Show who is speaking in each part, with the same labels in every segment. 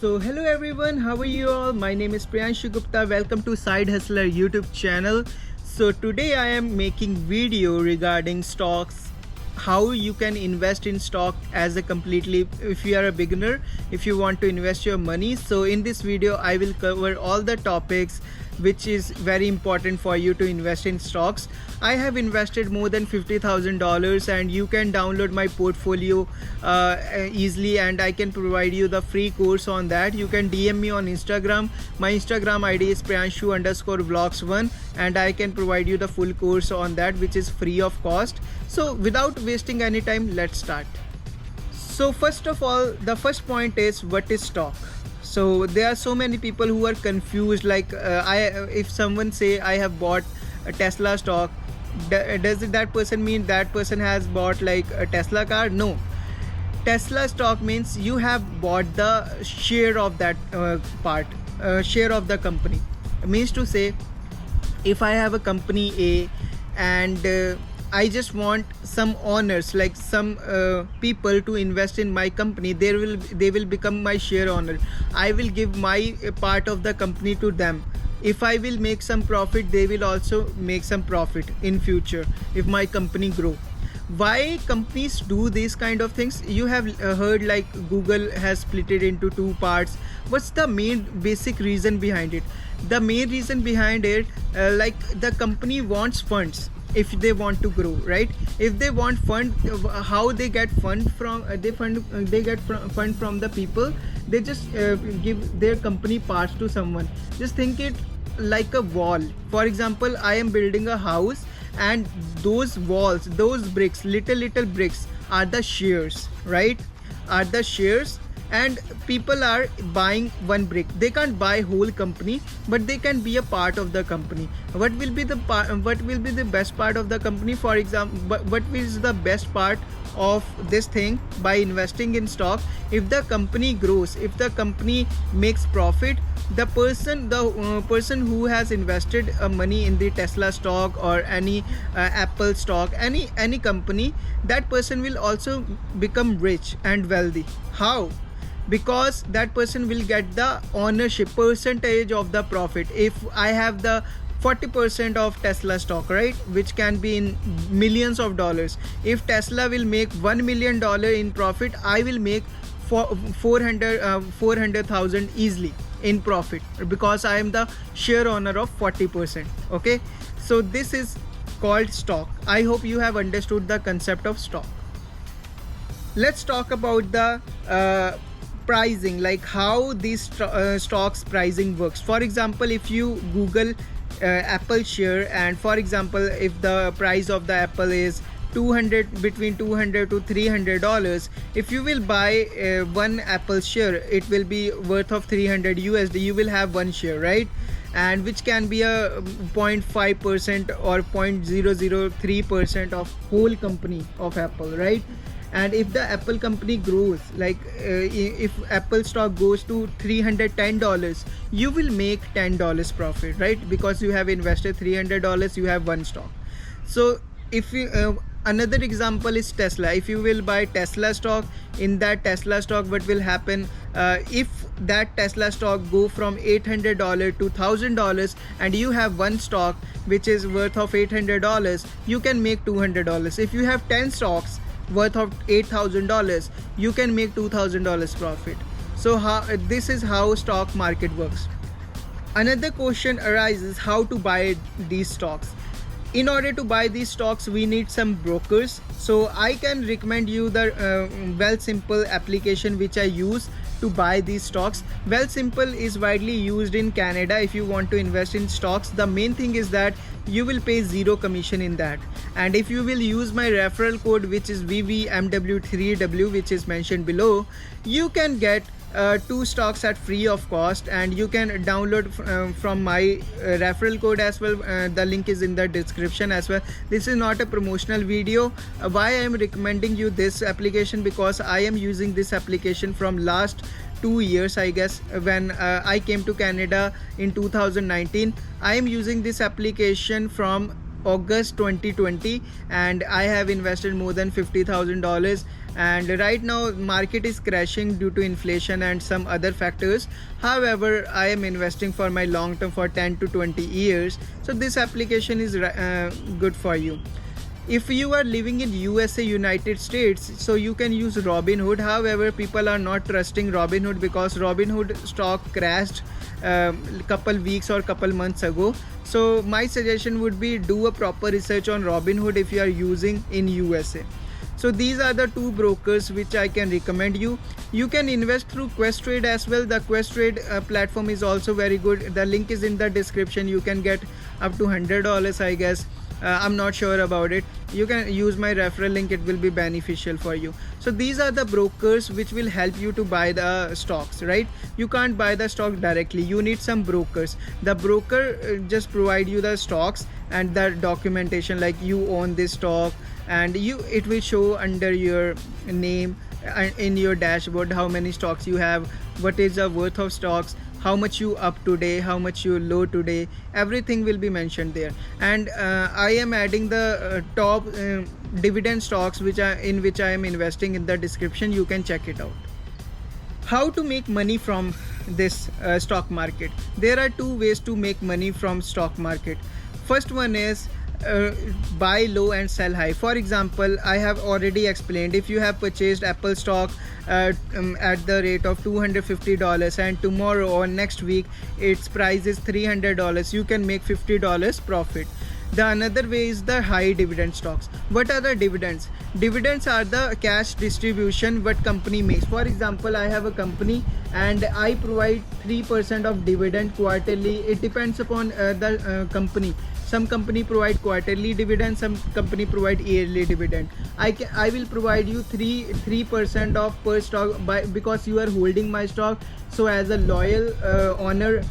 Speaker 1: So hello everyone, how are you all? My name is Priyanshu Gupta. Welcome to Side Hustler YouTube channel. So today I am making video regarding stocks, how you can invest in stock as a completely, if you are a beginner, if you want to invest your money. So in this video I will cover all the topics which is very important for you to invest in stocks. I have invested more than $50,000 and you can download my portfolio easily, and I can provide you the free course on that. You can DM me on Instagram. My Instagram ID is Priyanshu_vlogs1 and I can provide you the full course on that, which is free of cost. So without wasting any time, let's start. So first of all, the first point is, what is stock? So there are so many people who are confused, like if someone say I have bought a Tesla stock, does that person mean that person has bought like a Tesla car? No. Tesla stock means you have bought the share of that share of the company. It means to say, if I have a company A and I just want some owners, like some people to invest in my company, they will become my share owner. I will give my part of the company to them. If I will make some profit, they will also make some profit in future if my company grow. Why companies do these kind of things? You have heard like Google has split it into two parts. What's the main basic reason behind it? The main reason behind it, like the company wants funds if they want to grow, right? If they want fund, how they get fund from? They get fund from the people. They just give their company parts to someone. Just think it like a wall. For example, I am building a house, and those walls, those bricks, little bricks are the shares, right? Are the shares, and people are buying one brick. They can't buy whole company, but they can be a part of the company. What will be the best part of the company? For example, what is the best part of this thing? By investing in stock, if the company grows, if the company makes profit, the person who has invested money in the Tesla stock or any Apple stock, any company, that person will also become rich and wealthy. How? Because that person will get the ownership percentage of the profit. If I have the 40% of Tesla stock, right, which can be in millions of dollars, if Tesla will make $1 million in profit, I will make 400,000 easily in profit, because I am the share owner of 40%. Okay, so this is called stock. I hope you have understood the concept of stock. Let's talk about the pricing, like how these stocks pricing works. For example, if you Google Apple share, and for example, if the price of the Apple is between $200 to $300, if you will buy one Apple share, it will be worth of 300 USD. You will have one share, right? And which can be a 0.5% or 0.003% of whole company of Apple, right? And if the Apple company grows, like if Apple stock goes to $310, you will make $10 profit, right? Because you have invested $300, you have one stock. So if you another example is Tesla. If you will buy Tesla stock, in that Tesla stock, what will happen if that Tesla stock go from $800 to $1,000 and you have one stock which is worth of $800, you can make $200. If you have 10 stocks worth of $8,000, you can make $2,000 profit. So this is how stock market works. Another question arises, how to buy these stocks. In order to buy these stocks, we need some brokers. So I can recommend you the Wealthsimple application, which I use to buy these stocks. Wealthsimple is widely used in Canada. If you want to invest in stocks, the main thing is that you will pay zero commission in that. And if you will use my referral code, which is VVMW3W, which is mentioned below, you can get 2 stocks at free of cost, and you can download from my referral code as well. The link is in the description as well. This is not a promotional video. Why I am recommending you this application? Because I am using this application from last 2 years, I guess, when I came to Canada in 2019. I am using this application from August 2020, and I have invested more than $50,000, and right now market is crashing due to inflation and some other factors. However, I am investing for my long term for 10 to 20 years, so this application is good for you. If you are living in USA, United States, so you can use Robinhood. However, people are not trusting Robinhood because Robinhood stock crashed couple weeks or couple months ago. So my suggestion would be do a proper research on Robinhood if you are using in USA. So these are the two brokers which I can recommend you. You can invest through Questrade as well. The Questrade platform is also very good. The link is in the description. You can get up to $100, I guess. I'm not sure about it. You can use my referral link, it will be beneficial for you. So these are the brokers which will help you to buy the stocks, right? You can't buy the stock directly, you need some brokers. The broker just provide you the stocks and the documentation, like you own this stock, and it will show under your name and in your dashboard how many stocks you have, what is the worth of stocks, how much you up today, how much you low today, everything will be mentioned there. And I am adding the top dividend stocks which I am investing in the description. You can check it out. How to make money from this stock market? There are two ways to make money from stock market. First one is buy low and sell high. For example, I have already explained, if you have purchased Apple stock at the rate of $250 and tomorrow or next week its price is $300, you can make $50 profit. The another way is the high dividend stocks. What are the dividends? Dividends are the cash distribution what company makes. For example, I have a company and I provide 3% of dividend quarterly. It depends upon the company. Some company provide quarterly dividend, some company provide yearly dividend. I will provide you 3% of per stock because you are holding my stock. So as a loyal owner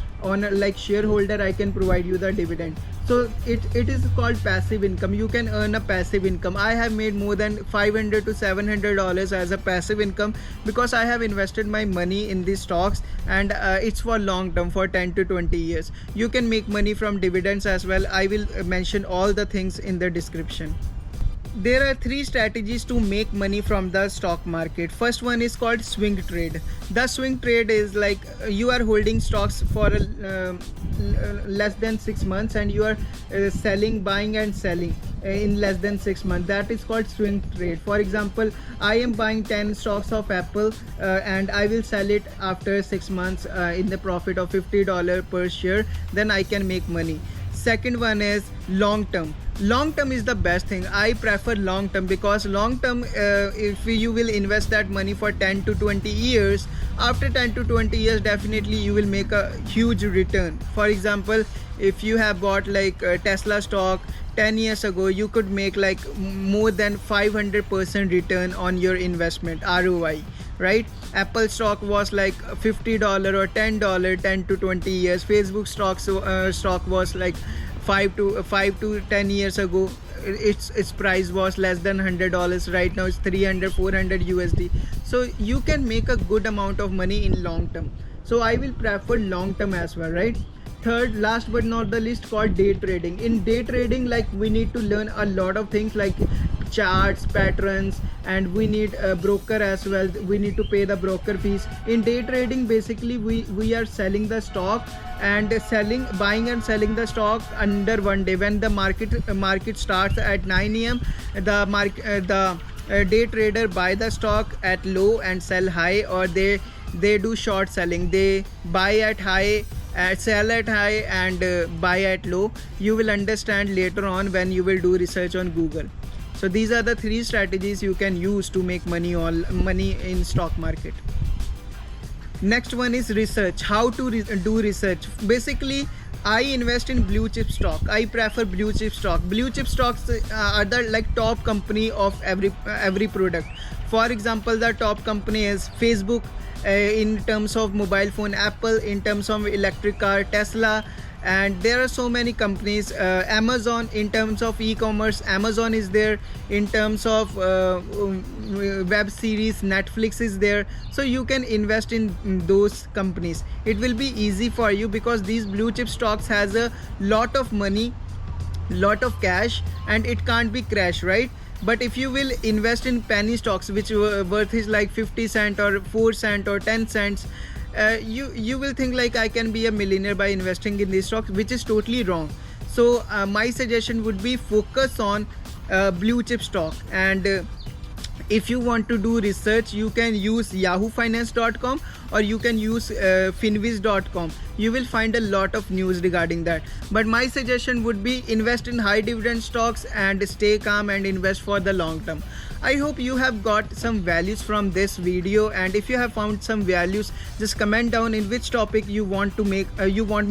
Speaker 1: like shareholder, I can provide you the dividend. So it is called passive income. You can earn a passive income. I have made more than $500 to $700 as a passive income because I have invested my money in these stocks, and it's for long term, for 10 to 20 years. You can make money from dividends as well. I will mention all the things in the description. There are three strategies to make money from the stock market. First one is called swing trade. The swing trade is like you are holding stocks for less than 6 months and you are buying and selling in less than 6 months. That is called swing trade. For example, I am buying 10 stocks of Apple and I will sell it after 6 months in the profit of $50 per share. Then I can make money. Second one is long term. Long term is the best thing. I prefer long term because long term, if you will invest that money for 10 to 20 years, after 10 to 20 years definitely you will make a huge return. For example, if you have bought like Tesla stock 10 years ago, you could make like more than 500% return on your investment, ROI, right? Apple stock was like $50 or $10 10 to 20 years. Facebook stock was like 5 to 10 years ago, its price was less than $100. Right now it's 300-400 USD. So you can make a good amount of money in long term. So I will prefer long term as well, right? Third, last but not the least, called day trading. In day trading, like we need to learn a lot of things like charts, patterns, and we need a broker as well. We need to pay the broker fees. In day trading, basically we are selling the stock and buying and selling the stock under one day. When the market starts at 9 a.m., the day trader buy the stock at low and sell high, or they do short selling. They buy at high, sell at high, and buy at low. You will understand later on when you will do research on Google. So these are the three strategies you can use to make money in stock market. Next one is research. How to do research? Basically, I invest in blue chip stock. I prefer blue chip stock. Blue chip stocks are the like top company of every product. For example, the top company is Facebook in terms of mobile phone, Apple in terms of electric car, Tesla, and there are so many companies. Amazon in terms of e-commerce, Amazon is there. In terms of web series, Netflix is there. So you can invest in those companies. It will be easy for you because these blue chip stocks has a lot of money, lot of cash, and it can't be crash, right? But if you will invest in penny stocks which worth is like 50 cent or 4 cent or 10 cents, you will think like I can be a millionaire by investing in these stocks, which is totally wrong. So my suggestion would be focus on blue chip stock. And if you want to do research, you can use yahoofinance.com or you can use finviz.com. You will find a lot of news regarding that. But my suggestion would be invest in high dividend stocks and stay calm and invest for the long term. I hope you have got some values from this video, and if you have found some values, just comment down in which topic you want me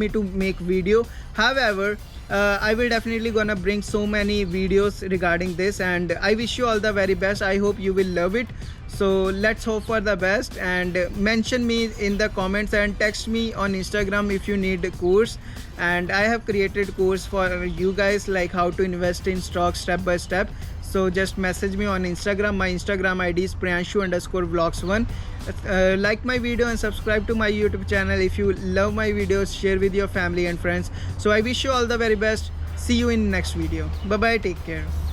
Speaker 1: to make video. However, I will definitely gonna bring so many videos regarding this, and I wish you all the very best. I hope you will love it. So let's hope for the best, and mention me in the comments and text me on Instagram if you need a course. And I have created course for you guys, like how to invest in stocks step by step. So just message me on Instagram. My Instagram ID is priyanshu_vlogs1. Like my video and subscribe to my YouTube channel. If you love my videos, share with your family and friends. So I wish you all the very best. See you in next video. Bye bye, take care.